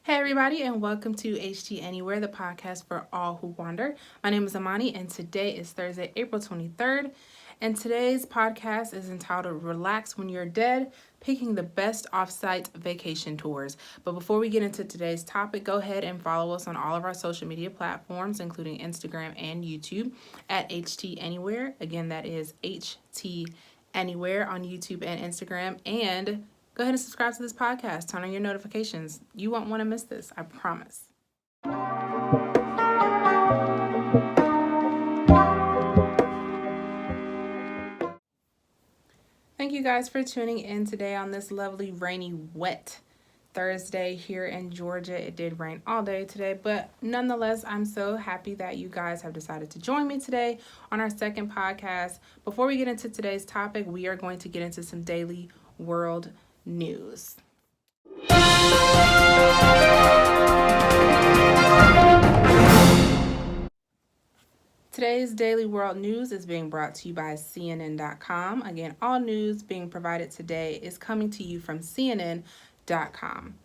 Hey everybody, and welcome to HTAnywhere, the podcast for all who wander. My name is Amani, and today is Thursday, April 23rd. And today's podcast is entitled Relax When You're Dead, Picking the Best Offsite Vacation Tours. But before we get into today's topic, go ahead and follow us on all of our social media platforms, including Instagram and YouTube at HTAnywhere. Again, that is HTAnywhere on YouTube and Instagram. And go ahead and subscribe to this podcast. Turn on your notifications. You won't want to miss this, I promise. Thank you guys for tuning in today on this lovely, rainy, wet Thursday here in Georgia. It did rain all day today, but nonetheless, I'm so happy that you guys have decided to join me today on our second podcast. Before we get into today's topic, we are going to get into some daily world news. Today's Daily World News is being brought to you by CNN.com. Again, all news being provided today is coming to you from CNN.com.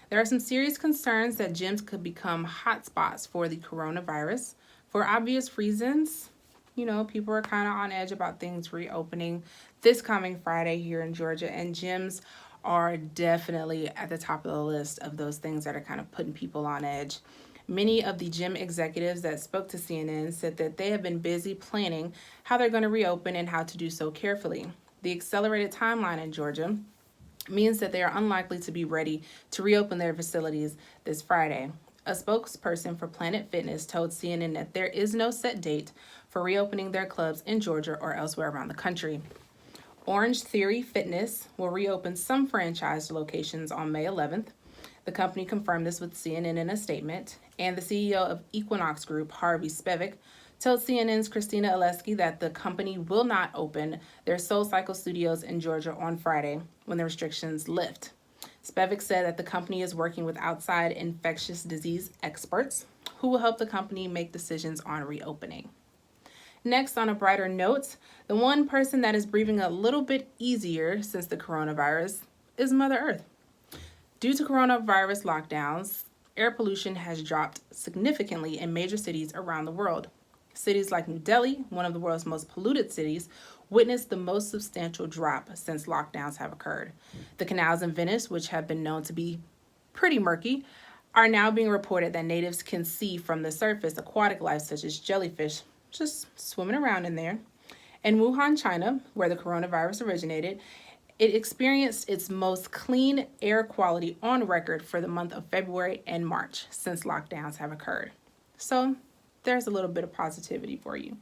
There are some serious concerns that gyms could become hotspots for the coronavirus. For obvious reasons, people are kind of on edge about things reopening this coming Friday here in Georgia, and gyms are definitely at the top of the list of those things that are kind of putting people on edge. Many of the gym executives that spoke to CNN said that they have been busy planning how they're going to reopen and how to do so carefully. The accelerated timeline in Georgia means that they are unlikely to be ready to reopen their facilities this Friday. A spokesperson for Planet Fitness told CNN that there is no set date for reopening their clubs in Georgia or elsewhere around the country. Orange Theory Fitness will reopen some franchise locations on May 11th. The company confirmed this with CNN in a statement, and the CEO of Equinox Group, Harvey Spevek, told CNN's Christina Oleski that the company will not open their SoulCycle studios in Georgia on Friday when the restrictions lift. Spevek said that the company is working with outside infectious disease experts who will help the company make decisions on reopening. Next, on a brighter note, the one person that is breathing a little bit easier since the coronavirus is Mother Earth. Due to coronavirus lockdowns, air pollution has dropped significantly in major cities around the world. Cities like New Delhi, one of the world's most polluted cities, witnessed the most substantial drop since lockdowns have occurred. The canals in Venice, which have been known to be pretty murky, are now being reported that natives can see from the surface aquatic life such as jellyfish just swimming around in there. In Wuhan, China, where the coronavirus originated, it experienced its most clean air quality on record for the month of February and March since lockdowns have occurred. So there's a little bit of positivity for you.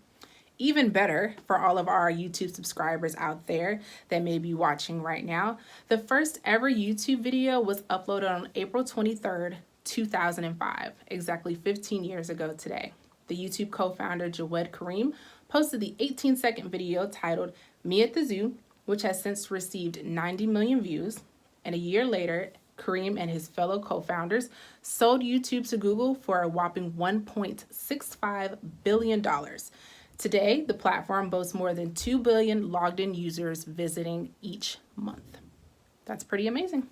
Even better for all of our YouTube subscribers out there that may be watching right now, the first ever YouTube video was uploaded on April 23rd, 2005, exactly 15 years ago today. The YouTube co-founder Jawed Karim posted the 18-second video titled Me at the Zoo, which has since received 90 million views. And a year later, Karim and his fellow co-founders sold YouTube to Google for a whopping $1.65 billion. Today, the platform boasts more than 2 billion logged-in users visiting each month. That's pretty amazing.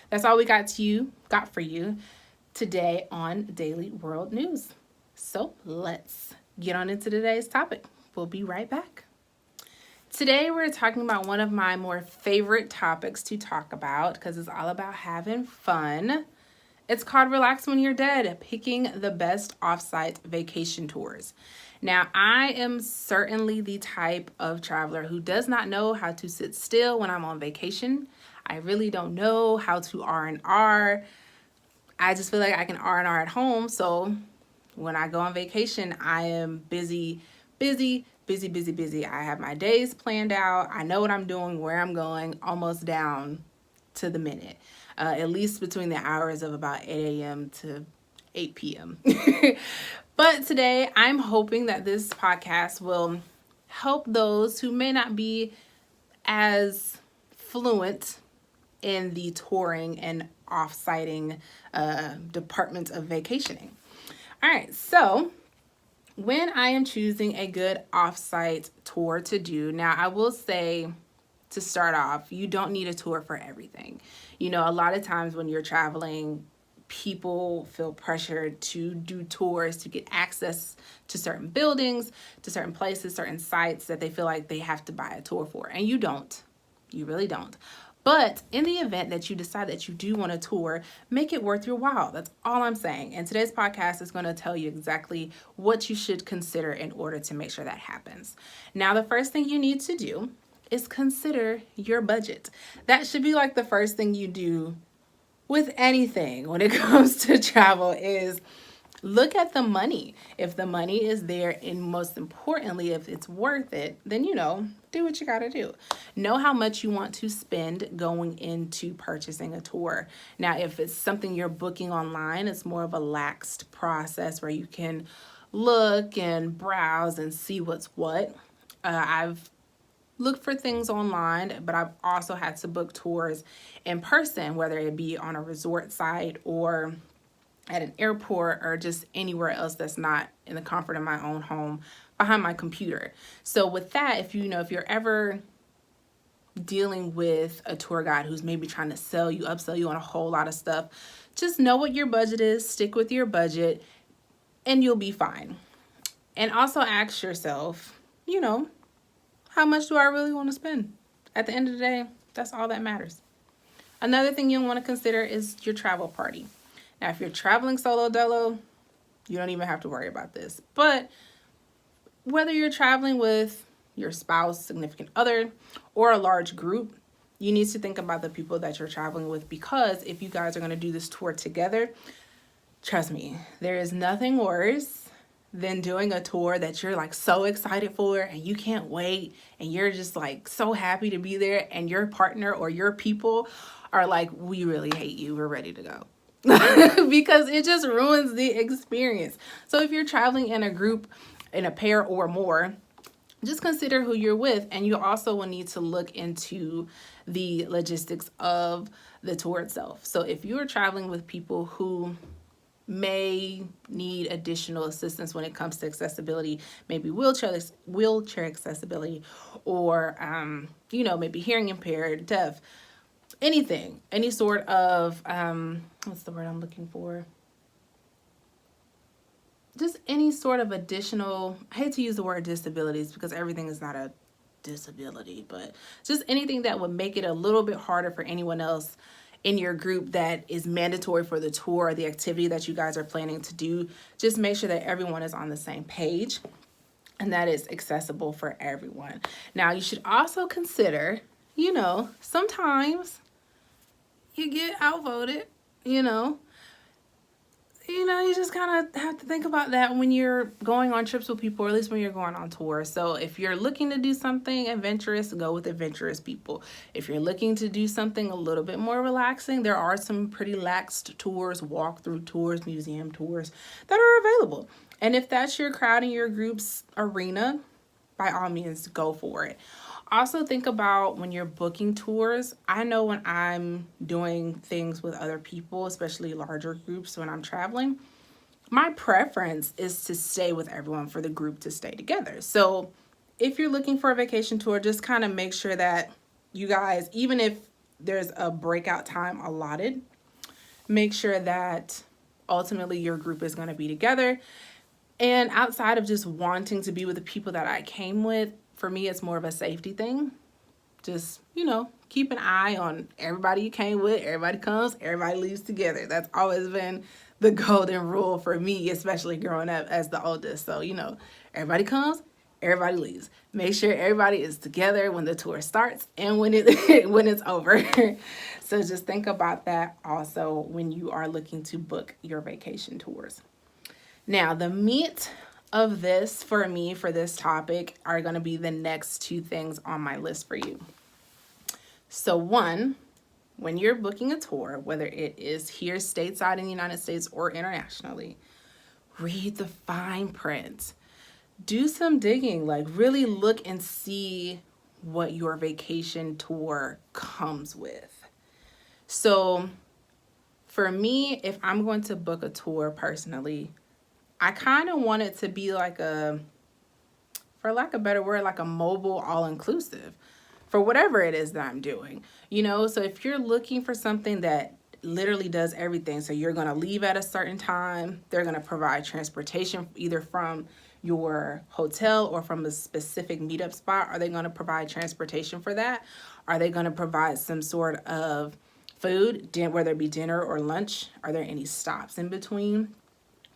That's all we got for you today on Daily World News. So let's get on into today's topic. We'll be right back. Today, we're talking about one of my more favorite topics to talk about because it's all about having fun. It's called Relax When You're Dead, Picking the Best Offsite Vacation Tours. Now, I am certainly the type of traveler who does not know how to sit still when I'm on vacation. I really don't know how to R&R. I just feel like I can R&R at home. So when I go on vacation, I am busy. I have my days planned out. I know what I'm doing, where I'm going, almost down to the minute, at least between the hours of about 8 a.m. to 8 p.m. But today, I'm hoping that this podcast will help those who may not be as fluent in the touring and off-siting department of vacationing. All right, so when I am choosing a good off-site tour to do, now I will say to start off, you don't need a tour for everything. A lot of times when you're traveling, people feel pressured to do tours to get access to certain buildings, to certain places, certain sites that they feel like they have to buy a tour for. And you don't. You really don't. But in the event that you decide that you do want a tour, make it worth your while. That's all I'm saying. And today's podcast is going to tell you exactly what you should consider in order to make sure that happens. Now, the first thing you need to do is consider your budget. That should be like the first thing you do with anything when it comes to travel, is look at the money. If the money is there, and most importantly, if it's worth it, then, do what you got to do. Know how much you want to spend going into purchasing a tour. Now, if it's something you're booking online, it's more of a laxed process where you can look and browse and see what's what. I've look for things online, but I've also had to book tours in person, whether it be on a resort site or at an airport or just anywhere else that's not in the comfort of my own home behind my computer. So with that, if you're ever dealing with a tour guide who's maybe trying to upsell you on a whole lot of stuff, just know what your budget is, stick with your budget, and you'll be fine. And also ask yourself, how much do I really want to spend? At the end of the day, that's all that matters. Another thing you'll want to consider is your travel party. Now, if you're traveling solo dolo, you don't even have to worry about this. But whether you're traveling with your spouse, significant other, or a large group, you need to think about the people that you're traveling with, because if you guys are going to do this tour together, trust me, there is nothing worse than doing a tour that you're like so excited for and you can't wait and you're just like so happy to be there, and your partner or your people are like, we really hate you, we're ready to go. Because it just ruins the experience. So if you're traveling in a group, in a pair or more, just consider who you're with, and you also will need to look into the logistics of the tour itself. So if you're traveling with people who may need additional assistance when it comes to accessibility, maybe wheelchair accessibility, or maybe hearing impaired, deaf, anything, any sort of what's the word I'm looking for? Just any sort of additional, I hate to use the word disabilities because everything is not a disability, but just anything that would make it a little bit harder for anyone else in your group that is mandatory for the tour or the activity that you guys are planning to do. Just make sure that everyone is on the same page and that is accessible for everyone. Now, you should also consider, sometimes you get outvoted, you just kind of have to think about that when you're going on trips with people, or at least when you're going on tour. So if you're looking to do something adventurous, go with adventurous people. If you're looking to do something a little bit more relaxing, there are some pretty laxed tours, walkthrough tours, museum tours that are available. And if that's your crowd and your group's arena, by all means, go for it. Also think about when you're booking tours. I know when I'm doing things with other people, especially larger groups when I'm traveling, my preference is to stay with everyone for the group to stay together. So if you're looking for a vacation tour, just kind of make sure that you guys, even if there's a breakout time allotted, make sure that ultimately your group is going to be together. And outside of just wanting to be with the people that I came with, for me, it's more of a safety thing. Just, keep an eye on everybody you came with. Everybody comes, everybody leaves together. That's always been the golden rule for me, especially growing up as the oldest. So, everybody comes, everybody leaves. Make sure everybody is together when the tour starts and when it's over. So just think about that also when you are looking to book your vacation tours. Now, the meat of this for me for this topic are going to be the next two things on my list for you. So one, when you're booking a tour, whether it is here stateside in the United States or internationally, read the fine print. Do some digging, like really look and see what your vacation tour comes with. So for me, if I'm going to book a tour personally, I kind of want it to be like for lack of a better word, like a mobile all-inclusive for whatever it is that I'm doing. So if you're looking for something that literally does everything. So you're going to leave at a certain time. They're going to provide transportation either from your hotel or from a specific meetup spot. Are they going to provide transportation for that? Are they going to provide some sort of food, whether it be dinner or lunch? Are there any stops in between?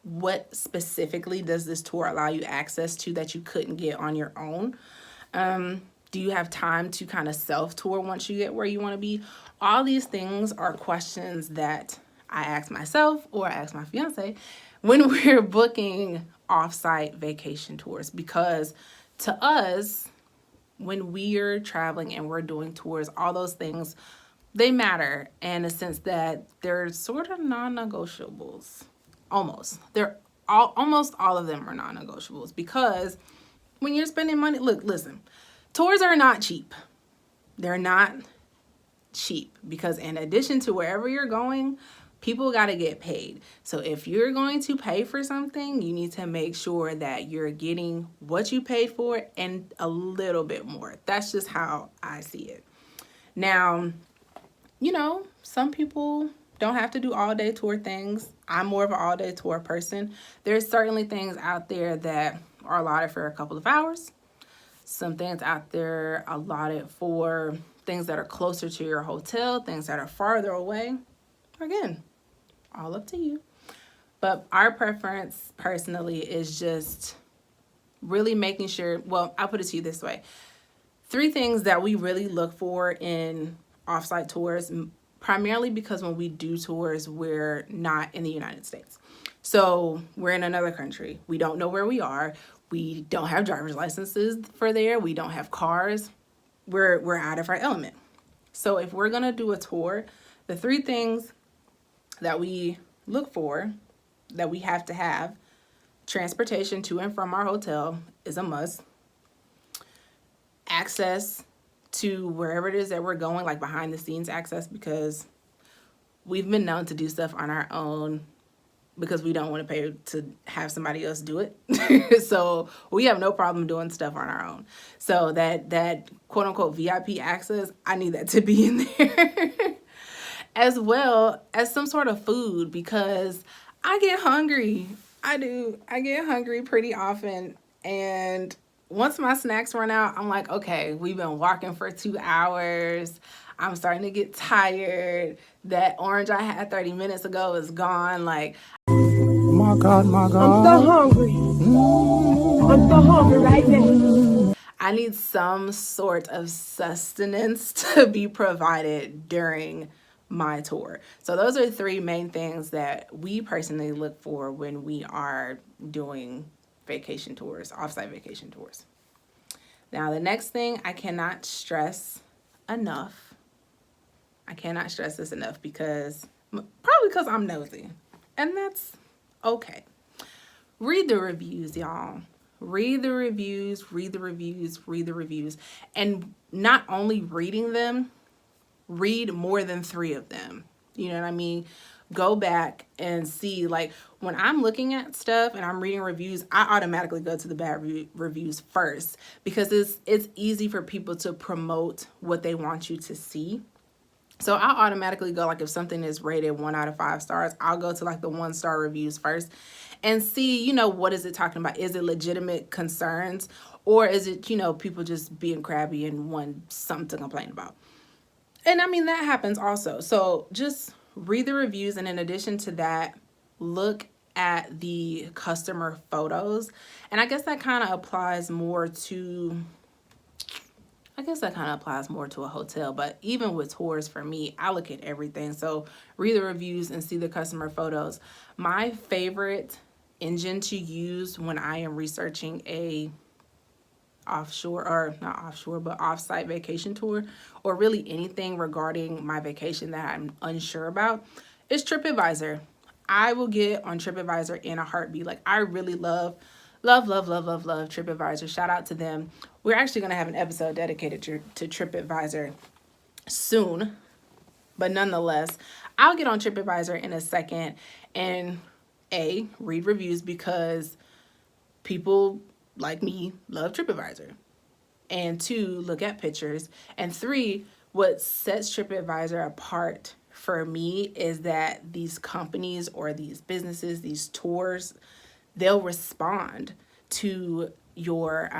What specifically does this tour allow you access to that you couldn't get on your own? Do you have time to kind of self-tour once you get where you want to be? All these things are questions that I ask myself or I ask my fiance when we're booking off-site vacation tours, because to us, when we're traveling and we're doing tours, all those things, they matter in a sense that they're sort of non-negotiables. Almost. Almost all of them are non-negotiables, because when you're spending money, listen, tours are not cheap. They're not cheap, because in addition to wherever you're going, people got to get paid. So if you're going to pay for something, you need to make sure that you're getting what you paid for and a little bit more. That's just how I see it. Now, some people don't have to do all day tour things. I'm more of an all day tour person. There's certainly things out there that are allotted for a couple of hours. Some things out there allotted for things that are closer to your hotel, things that are farther away. Again, all up to you. But our preference personally is just really making sure, well, I'll put it to you this way. 3 things that we really look for in offsite tours, primarily because when we do tours, we're not in the United States. So we're in another country. We don't know where we are. We don't have driver's licenses for there. We don't have cars. We're out of our element. So if we're going to do a tour, the 3 things that we look for, that we have to have: transportation to and from our hotel is a must. Access to wherever it is that we're going, like behind the scenes access, because we've been known to do stuff on our own because we don't want to pay to have somebody else do it. So we have no problem doing stuff on our own. So that quote unquote VIP access, I need that to be in there. As well as some sort of food, because I get hungry. I do. I get hungry pretty often. And once my snacks run out, I'm like, okay, we've been walking for 2 hours. I'm starting to get tired. That orange I had 30 minutes ago is gone. Like, my God, my God. I'm so hungry. I'm so hungry right now. I need some sort of sustenance to be provided during my tour. So those are 3 main things that we personally look for when we are doing vacation tours, offsite vacation tours. Now, the next thing I cannot stress enough. I cannot stress this enough because I'm nosy, and that's okay. Read the reviews, y'all. Read the reviews, read the reviews, read the reviews. And not only reading them, read more than 3 of them. You know what I mean? Go back and see, like, when I'm looking at stuff and I'm reading reviews, I automatically go to the bad reviews first, because it's easy for people to promote what they want you to see. So I'll automatically go, like, if something is rated 1 out of 5 stars, I'll go to like the 1-star reviews first and see, what is it talking about? Is it legitimate concerns, or is it, people just being crabby and want something to complain about? And I mean, that happens also. So just read the reviews. And in addition to that, look at the customer photos. And I guess that kind of applies more to a hotel, but even with tours, for me, I look at everything. So read the reviews and see the customer photos. My favorite engine to use when I am researching a off-site vacation tour, or really anything regarding my vacation that I'm unsure about, is TripAdvisor. I will get on TripAdvisor in a heartbeat. Like, I really love TripAdvisor. Shout out to them. We're actually going to have an episode dedicated to TripAdvisor soon, but nonetheless, I'll get on TripAdvisor in a second and read reviews, because people like me love TripAdvisor, and 2, look at pictures, and 3, what sets TripAdvisor apart for me is that these companies or these businesses, these tours, they'll respond to your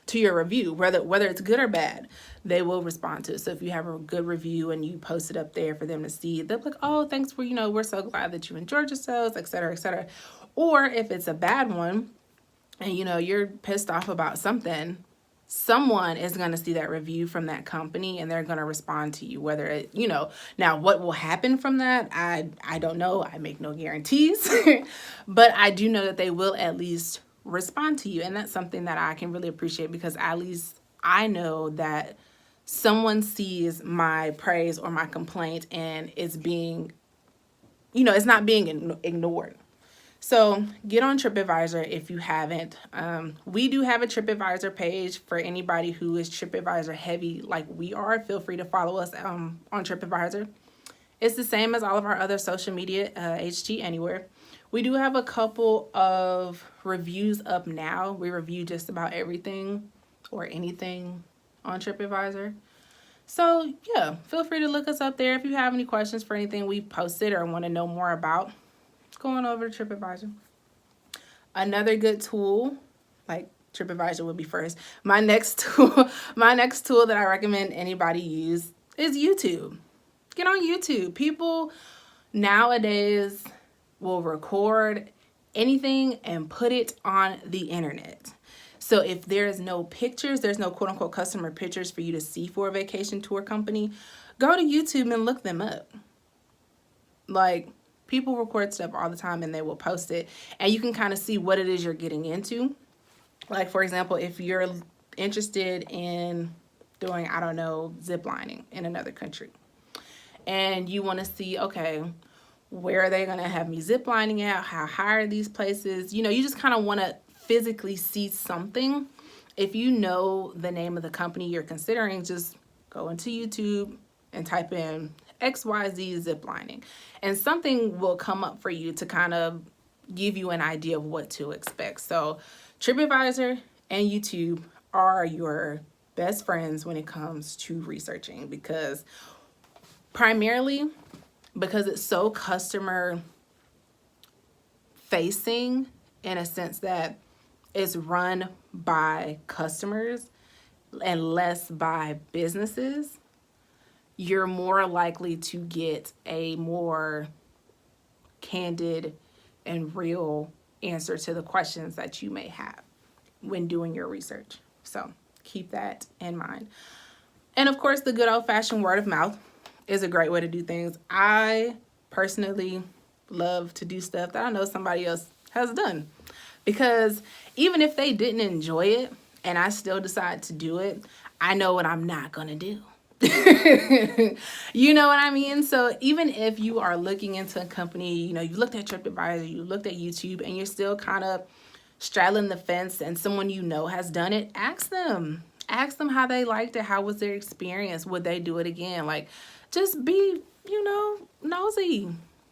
review, whether it's good or bad. They will respond to it. So if you have a good review and you post it up there for them to see, they'll be like, oh, thanks for, we're so glad that you enjoyed yourselves, et cetera, et cetera. Or if it's a bad one and you're pissed off about something, someone is going to see that review from that company and they're going to respond to you, whether it, now what will happen from that, I don't know. I make no guarantees, but I do know that they will at least respond to you. And that's something that I can really appreciate, because at least I know that someone sees my praise or my complaint and it's being, it's not being ignored. So get on TripAdvisor if you haven't. We do have a TripAdvisor page for anybody who is TripAdvisor heavy like we are. Feel free to follow us on TripAdvisor. It's the same as all of our other social media, HTAnywhere. We do have a couple of reviews up now. We review just about everything or anything on TripAdvisor. So yeah, feel free to look us up there if you have any questions for anything we posted or want to know more about. Going over to TripAdvisor. Another good tool, like TripAdvisor would be first. My next tool that I recommend anybody use is YouTube. Get on YouTube. People nowadays will record anything and put it on the internet. So if there's no pictures, there's no quote unquote customer pictures for you to see for a vacation tour company, go to YouTube and look them up. Like, people record stuff all the time and they will post it, and you can kind of see what it is you're getting into. Like, for example, if you're interested in doing, I don't know, zip lining in another country, and you want to see, okay, where are they going to have me zip lining at? How high are these places? You just kind of want to physically see something. If you know the name of the company you're considering, just go into YouTube and type in XYZ zip lining, and something will come up for you to kind of give you an idea of what to expect. So TripAdvisor and YouTube are your best friends when it comes to researching, because it's so customer facing, in a sense that it's run by customers and less by businesses. You're more likely to get a more candid and real answer to the questions that you may have when doing your research. So keep that in mind. And of course, the good old-fashioned word of mouth is a great way to do things. I personally love to do stuff that I know somebody else has done, because even if they didn't enjoy it and I still decide to do it, I know what I'm not going to do. You know what I mean? So even if you are looking into a company, you looked at TripAdvisor, you looked at YouTube, and you're still kind of straddling the fence, and someone has done it, ask them how they liked it. How was their experience? Would they do it again? Like, just be, nosy.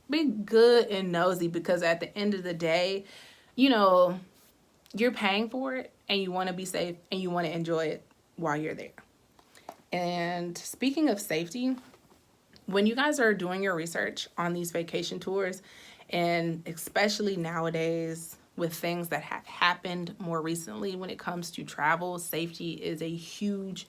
Be good and nosy, because at the end of the day, you're paying for it and you want to be safe and you want to enjoy it while you're there. And speaking of safety, when you guys are doing your research on these vacation tours, and especially nowadays with things that have happened more recently when it comes to travel, safety is a huge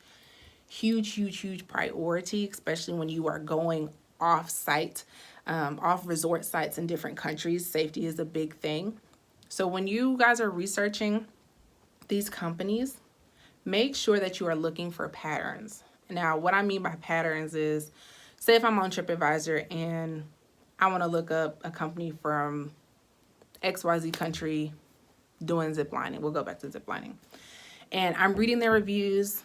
priority, especially when you are going off-site, off resort sites in different countries. Safety is a big thing. So when you guys are researching these companies, make sure that you are looking for patterns. Now, what I mean by patterns is, say if I'm on TripAdvisor and I want to look up a company from XYZ country doing zip lining. We'll go back to zip lining. And I'm reading their reviews.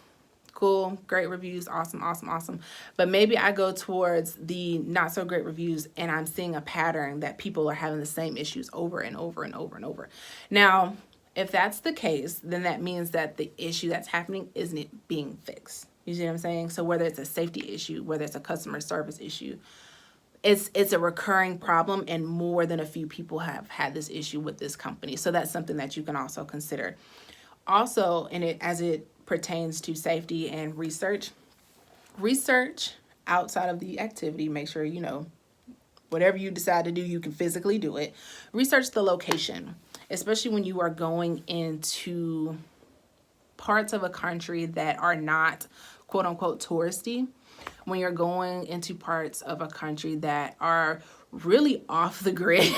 Cool, great reviews, awesome. But maybe I go towards the not so great reviews and I'm seeing a pattern that people are having the same issues over and over. Now, if that's the case, then that means that the issue that's happening isn't being fixed. You see what I'm saying? So whether it's a safety issue, whether it's a customer service issue, it's a recurring problem, and more than a few people have had this issue with this company. So that's something that you can also consider. Also, as it pertains to safety and research outside of the activity, make sure, whatever you decide to do, you can physically do it. Research the location, especially when you are going into parts of a country that are not quote unquote touristy. When you're going into parts of a country that are really off the grid,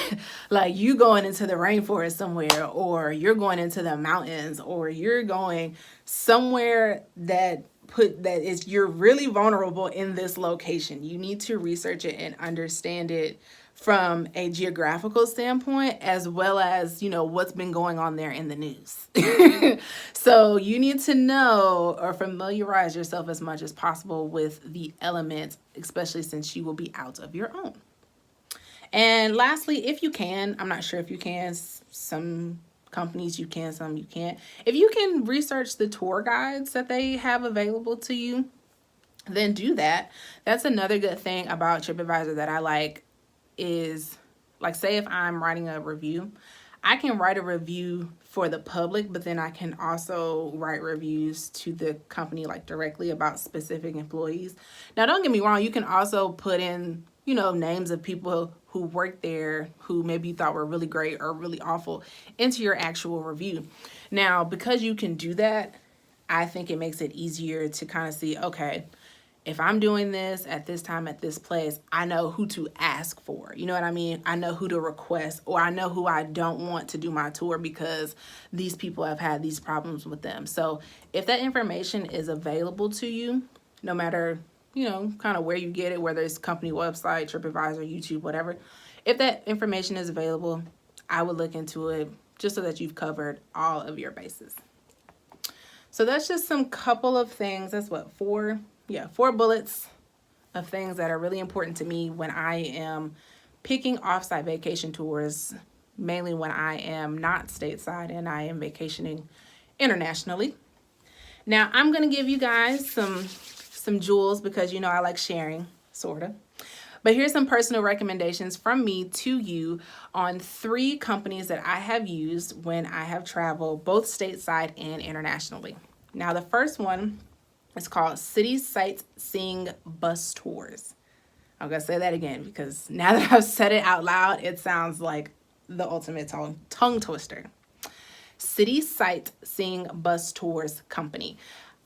like you going into the rainforest somewhere, or you're going into the mountains, or you're going somewhere you're really vulnerable in this location. You need to research it and understand it from a geographical standpoint, as well as, what's been going on there in the news. So you need to know or familiarize yourself as much as possible with the elements, especially since you will be out of your own. And lastly, if you can, I'm not sure if you can, some companies you can, some you can't. If you can research the tour guides that they have available to you, then do that. That's another good thing about TripAdvisor that I like is, like, say if I'm writing a review, I can write a review for the public, but then I can also write reviews to the company, like directly about specific employees. Now, don't get me wrong, you can also put in, names of people who work there who maybe you thought were really great or really awful into your actual review. Now, because you can do that, I think it makes it easier to kind of see, okay, if I'm doing this at this time at this place, I know who to ask for. You know what I mean? I know who to request, or I know who I don't want to do my tour because these people have had these problems with them. So if that information is available to you, no matter, kind of where you get it, whether it's company website, TripAdvisor, YouTube, whatever, if that information is available, I would look into it just so that you've covered all of your bases. So that's just some couple of things. That's what, 4 bullets of things that are really important to me when I am picking offsite vacation tours, mainly when I am not stateside and I am vacationing internationally. Now, I'm going to give you guys some jewels because, I like sharing, sort of. But here's some personal recommendations from me to you on 3 companies that I have used when I have traveled both stateside and internationally. Now, the first one, it's called City Sightseeing Bus Tours. I'm going to say that again because now that I've said it out loud, it sounds like the ultimate tongue twister. City Sightseeing Bus Tours Company.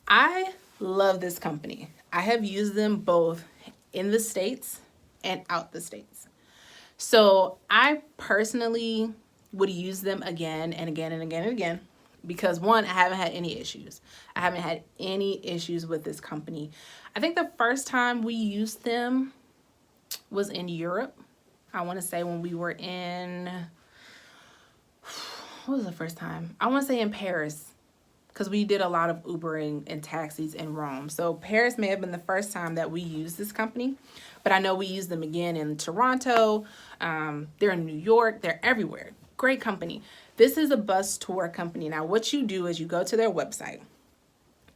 I love this company. I have used them both in the States and out the States. So I personally would use them again and again and again and again. Because one, I haven't had any issues. I haven't had any issues with this company. I think the first time we used them was in Europe. I want to say when we were in, what was the first time? I want to say in Paris, because we did a lot of Ubering and taxis in Rome. So Paris may have been the first time that we used this company, but I know we used them again in Toronto. They're in New York. They're everywhere. Great company. This is a bus tour company. Now, what you do is you go to their website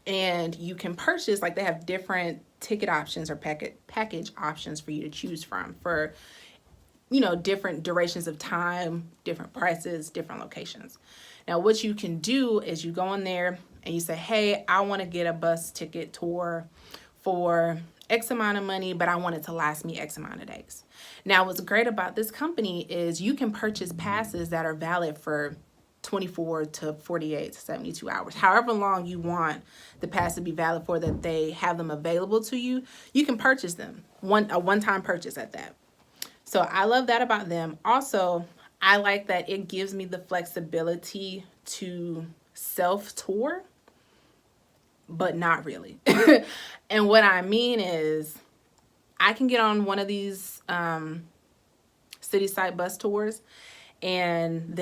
and you can purchase, like they have different ticket options or package options for you to choose from for, different durations of time, different prices, different locations. Now, what you can do is you go in there and you say, hey, I want to get a bus ticket tour for X amount of money, but I want it to last me X amount of days. Now, what's great about this company is you can purchase passes that are valid for 24 to 48 to 72 hours. However long you want the pass to be valid for, that they have them available to you, you can purchase them. A one-time purchase at that. So I love that about them. Also, I like that it gives me the flexibility to self-tour, but not really. And what I mean is I can get on one of these city site bus tours and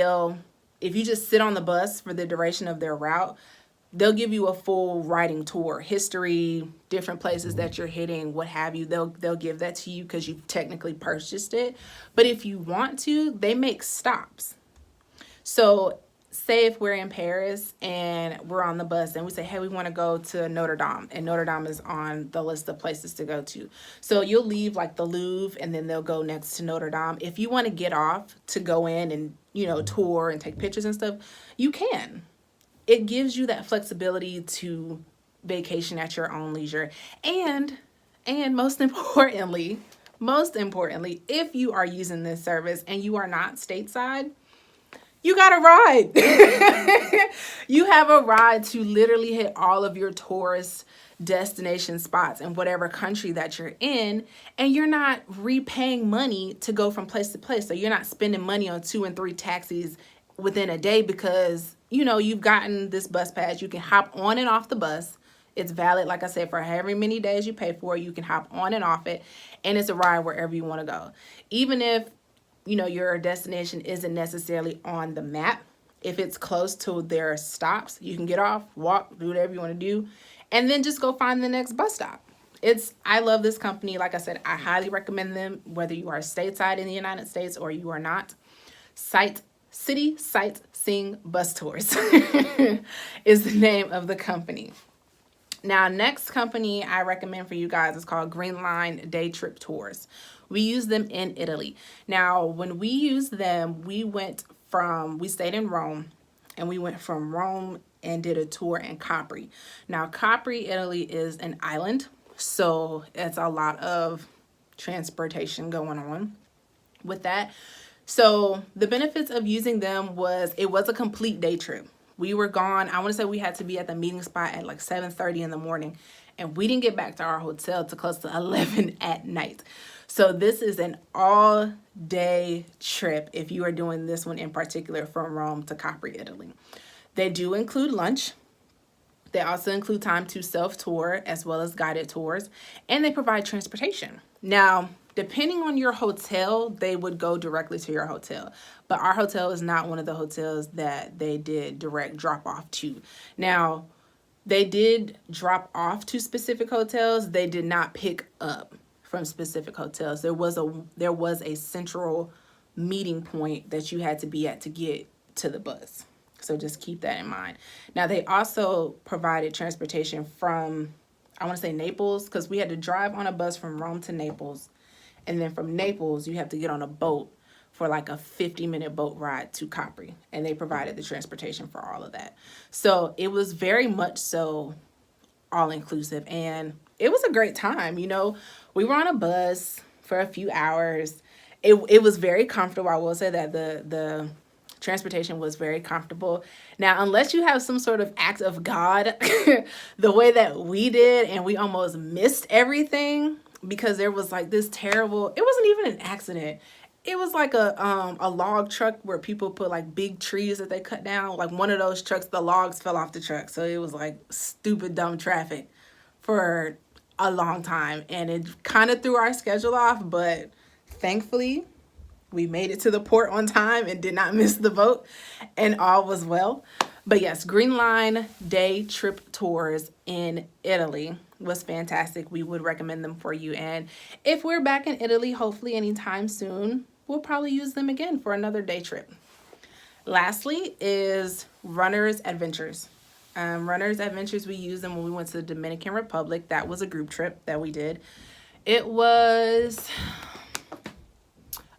if you just sit on the bus for the duration of their route, they'll give you a full riding tour, history, different places that you're hitting, what have you. They'll give that to you because you've technically purchased it. But if you want to, they make stops. So say if we're in Paris and we're on the bus and we say, hey, we want to go to Notre Dame, and Notre Dame is on the list of places to go to. So you'll leave like the Louvre and then they'll go next to Notre Dame. If you want to get off to go in and, tour and take pictures and stuff, you can. It gives you that flexibility to vacation at your own leisure. And And most importantly, if you are using this service and you are not stateside, you got a ride. You have a ride to literally hit all of your tourist destination spots in whatever country that you're in, and you're not repaying money to go from place to place. So you're not spending money on 2 and 3 taxis within a day because, you've gotten this bus pass. You can hop on and off the bus. It's valid, like I said, for however many days you pay for it. You can hop on and off it, and it's a ride wherever you want to go. Even if your destination isn't necessarily on the map, if it's close to their stops, you can get off, walk, do whatever you want to do, and then just go find the next bus stop. I love this company. Like I said, I highly recommend them, whether you are stateside in the United States or you are not. City Sightseeing Bus Tours is the name of the company. Now, next company I recommend for you guys is called Green Line Day Trip Tours. We use them in Italy. Now, when we used them, we stayed in Rome, and we went from Rome and did a tour in Capri. Now, Capri, Italy is an island, so it's a lot of transportation going on with that. So the benefits of using them it was a complete day trip. We were gone. I want to say we had to be at the meeting spot at like 7:30 in the morning, and we didn't get back to our hotel till close to 11 at night. So this is an all-day trip if you are doing this one in particular from Rome to Capri, Italy. They do include lunch. They also include time to self-tour as well as guided tours, and they provide transportation. Now, depending on your hotel, they would go directly to your hotel. But our hotel is not one of the hotels that they did direct drop off to. Now, they did drop off to specific hotels. They did not pick up from specific hotels. There was a central meeting point that you had to be at to get to the bus. So just keep that in mind. Now, they also provided transportation from, I want to say Naples, because we had to drive on a bus from Rome to Naples. And then from Naples, you have to get on a boat for like a 50-minute boat ride to Capri. And they provided the transportation for all of that. So it was very much so all-inclusive. And it was a great time. We were on a bus for a few hours. It was very comfortable. I will say that the transportation was very comfortable. Now, unless you have some sort of act of God, the way that we did, and we almost missed everything, because there was like this terrible, it wasn't even an accident. It was like a log truck where people put like big trees that they cut down. Like one of those trucks, the logs fell off the truck. So it was like stupid, dumb traffic for a long time. And it kind of threw our schedule off, but thankfully we made it to the port on time and did not miss the boat, and all was well. But yes, Green Line Day Trip Tours in Italy was fantastic. We would recommend them for you. And if we're back in Italy, hopefully anytime soon, we'll probably use them again for another day trip. Lastly is Runner's Adventures. Runner's Adventures, we used them when we went to the Dominican Republic. That was a group trip that we did. It was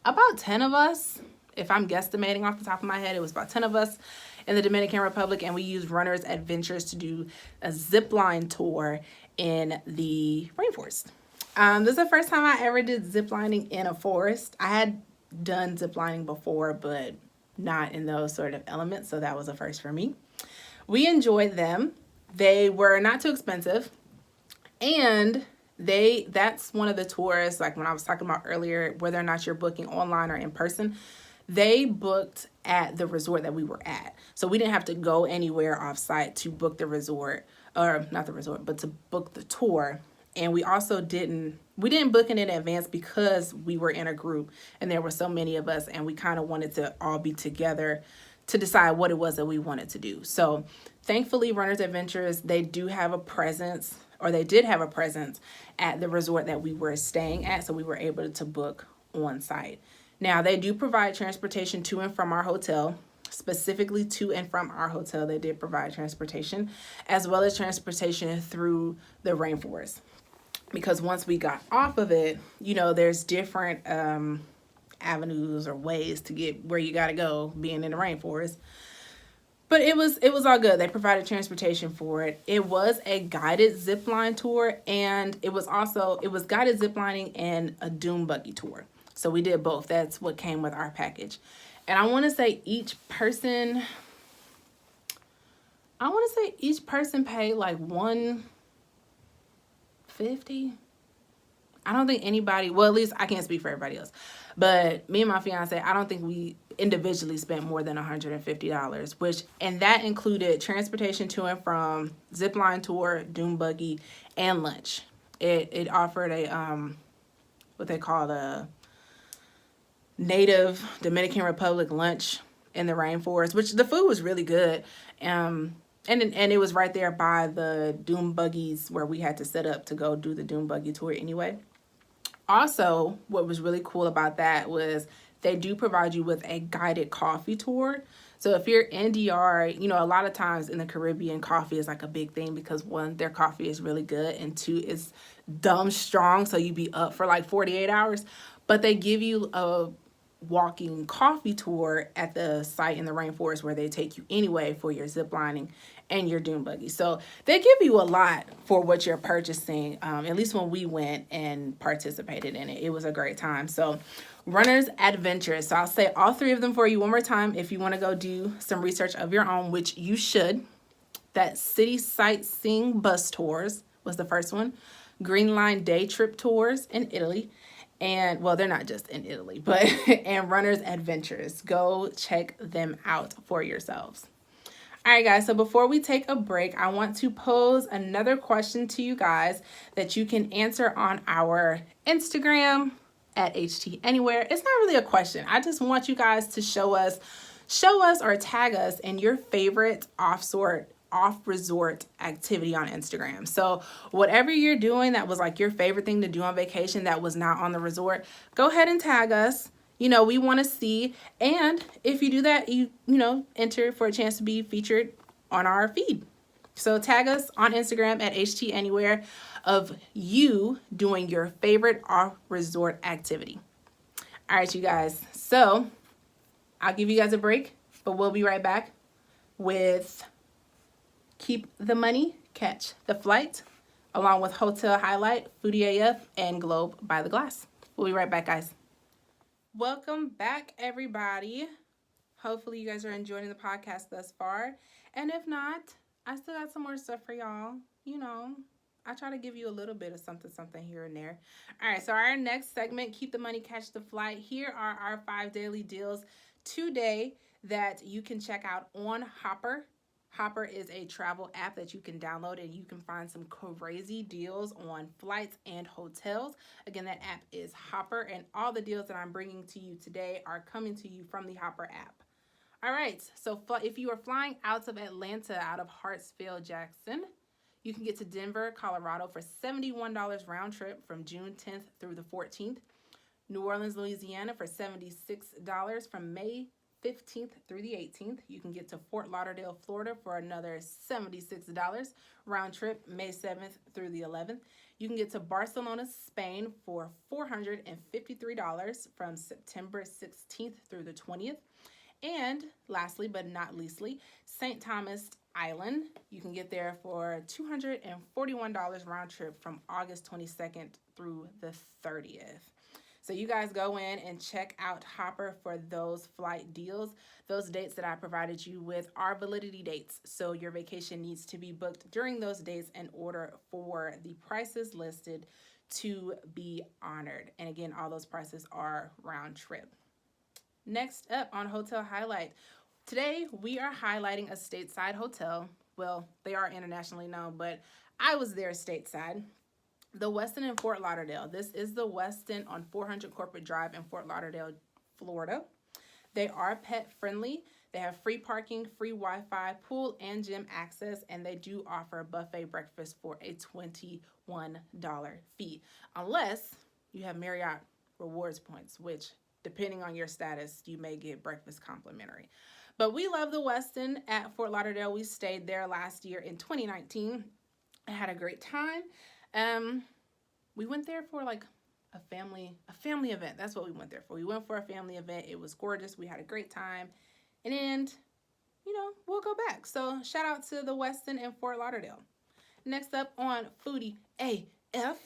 about 10 of us. If I'm guesstimating off the top of my head, it was about 10 of us in the Dominican Republic, and we used Runner's Adventures to do a zip line tour in the rainforest. This is the first time I ever did zip lining in a forest. I had done zip lining before, but not in those sort of elements, so that was a first for me. We enjoyed them. They were not too expensive, and that's one of the tours, like when I was talking about earlier, whether or not you're booking online or in person, they booked at the resort that we were at. So we didn't have to go anywhere off site to book the resort, or not the resort, but to book the tour. And we also didn't book it in advance because we were in a group and there were so many of us, and we kind of wanted to all be together to decide what it was that we wanted to do. So thankfully, Runner's Adventures, they did have a presence at the resort that we were staying at, so we were able to book on site. Now, they do provide transportation to and from our hotel. Specifically to and from our hotel, they did provide transportation, as well as transportation through the rainforest. Because once we got off of it, there's different avenues or ways to get where you got to go being in the rainforest. But it was all good. They provided transportation for it. It was a guided zip line tour, and it was guided zip lining and a dune buggy tour. So we did both. That's what came with our package. And I want to say each person paid like 150. I don't think anybody, well, at least I can't speak for everybody else, but me and my fiance, I don't think we individually spent more than $150, and that included transportation to and from, zipline tour, dune buggy, and lunch. It offered what they call a native Dominican Republic lunch in the rainforest, which the food was really good. And it was right there by the dune buggies where we had to set up to go do the dune buggy tour anyway. Also, what was really cool about that was they do provide you with a guided coffee tour. So if you're in DR, a lot of times in the Caribbean, coffee is like a big thing because one, their coffee is really good, and two, it's dumb strong, so you'd be up for like 48 hours. But they give you a walking coffee tour at the site in the rainforest where they take you anyway for your zip lining and your dune buggy. So they give you a lot for what you're purchasing. At least when we went and participated in it, it was a great time. So Runners Adventures. So I'll say all three of them for you one more time if you want to go do some research of your own, which you should. That City Sightseeing Bus Tours was the first one. Green Line Day Trip Tours in Italy. And well, they're not just in Italy, but and Runners Adventures. Go check them out for yourselves. All right, guys, so before we take a break, I want to pose another question to you guys that you can answer on our Instagram at HTAnywhere. It's not really a question. I just want you guys to show us or tag us in your favorite off-resort activity on Instagram. So whatever you're doing that was like your favorite thing to do on vacation that was not on the resort, go ahead and tag us. We want to see. And if you do that, you enter for a chance to be featured on our feed. So tag us on Instagram at HTAnywhere of you doing your favorite off-resort activity. All right, you guys. So I'll give you guys a break, but we'll be right back with Keep the Money, Catch the Flight, along with Hotel Highlight, Foodie AF, and Globe by the Glass. We'll be right back, guys. Welcome back, everybody. Hopefully you guys are enjoying the podcast thus far. And if not, I still got some more stuff for y'all. I try to give you a little bit of something here and there. All right, so our next segment, Keep the Money, Catch the Flight. Here are our 5 daily deals today that you can check out on Hopper. Hopper is a travel app that you can download, and you can find some crazy deals on flights and hotels. Again, that app is Hopper, and all the deals that I'm bringing to you today are coming to you from the Hopper app. All right, so if you are flying out of Atlanta, out of Hartsfield Jackson, you can get to Denver, Colorado for $71 round trip from June 10th through the 14th. New Orleans, Louisiana for $76 from May 15th through the 18th. You can get to Fort Lauderdale, Florida for another $76 round trip, May 7th through the 11th. You can get to Barcelona, Spain for $453 from September 16th through the 20th. And lastly, but not leastly, St. Thomas Island. You can get there for $241 round trip from August 22nd through the 30th. So you guys go in and check out Hopper for those flight deals. Those dates that I provided you with are validity dates. So your vacation needs to be booked during those dates in order for the prices listed to be honored. And again, all those prices are round trip. Next up on Hotel Highlight. Today we are highlighting a stateside hotel. Well, they are internationally known, but I was there stateside. The Westin in Fort Lauderdale. This is the Westin on 400 Corporate Drive in Fort Lauderdale, Florida. They are pet friendly. They have free parking, free Wi-Fi, pool, and gym access, and they do offer buffet breakfast for a $21 fee, unless you have Marriott Rewards points, which, depending on your status, you may get breakfast complimentary. But we love the Westin at Fort Lauderdale. We stayed there last year in 2019. I had a great time. We went there for like a family event. That's what we went there for. We went for a family event. It was gorgeous. We had a great time. And we'll go back. So shout out to the Westin in Fort Lauderdale. Next up on Foodie AF,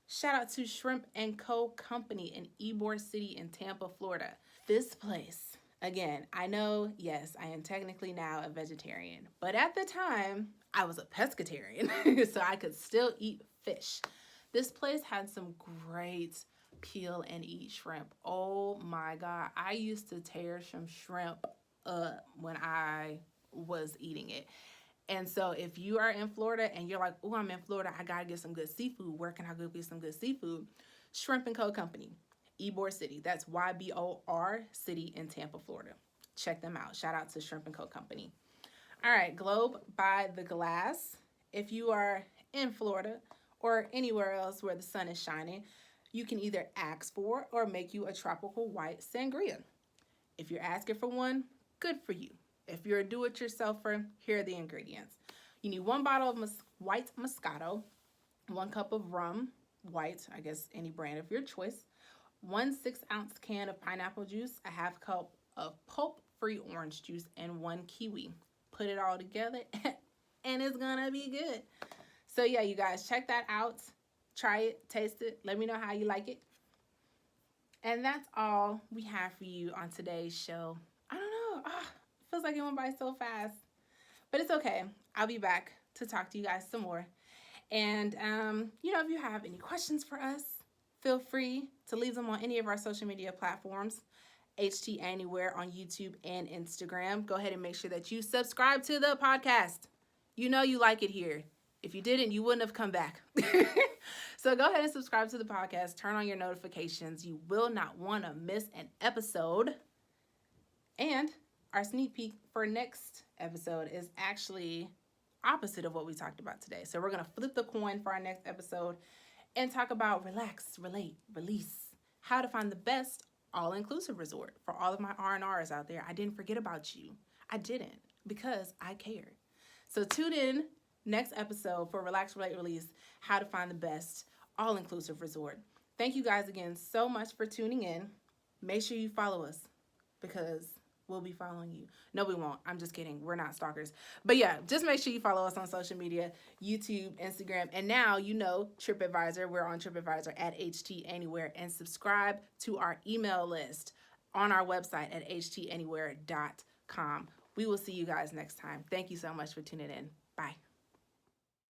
shout out to Shrimp and Co. Company in Ybor City in Tampa, Florida. This place, again, I know, yes, I am technically now a vegetarian, but at the time, I was a pescatarian, so I could still eat fish. This place had some great peel and eat shrimp. Oh my God. I used to tear some shrimp up when I was eating it. And so if you are in Florida and you're like, oh, I'm in Florida, I gotta get some good seafood. Where can I go get some good seafood? Shrimp and Co. Company, Ybor City. That's YBOR City in Tampa, Florida. Check them out. Shout out to Shrimp and Co. Company. All right, Globe by the Glass. If you are in Florida or anywhere else where the sun is shining, you can either ask for or make you a tropical white sangria. If you're asking for one, good for you. If you're a do-it-yourselfer, here are the ingredients. You need 1 bottle of white Moscato, 1 cup of rum, white, I guess any brand of your choice, 1 6-ounce can of pineapple juice, a 1/2 cup of pulp-free orange juice, and 1 kiwi. Put it all together and it's gonna be good. So yeah, you guys, check that out. Try it, taste it, let me know how you like it. And that's all we have for you on today's show. I don't know. Feels like it went by so fast. But it's okay. I'll be back to talk to you guys some more. And, if you have any questions for us, feel free to leave them on any of our social media platforms. HTAnywhere on YouTube and Instagram. Go ahead and make sure that you subscribe to the podcast. You know you like it here. If you didn't, you wouldn't have come back. So go ahead and subscribe to the podcast. Turn on your notifications. You will not want to miss an episode. And our sneak peek for next episode is actually opposite of what we talked about today. So we're going to flip the coin for our next episode and talk about relax, relate, release. How to find the best all-inclusive resort. For all of my R&Rs out there, I didn't forget about you. I didn't, because I cared. So tune in next episode for Relax, Relate, Release, how to find the best all-inclusive resort. Thank you guys again so much for tuning in. Make sure you follow us, because we'll be following you. No, we won't. I'm just kidding. We're not stalkers. But yeah, just make sure you follow us on social media, YouTube, Instagram, and now TripAdvisor. We're on TripAdvisor at HTAnywhere, and subscribe to our email list on our website at HTAnywhere.com. We will see you guys next time. Thank you so much for tuning in. Bye.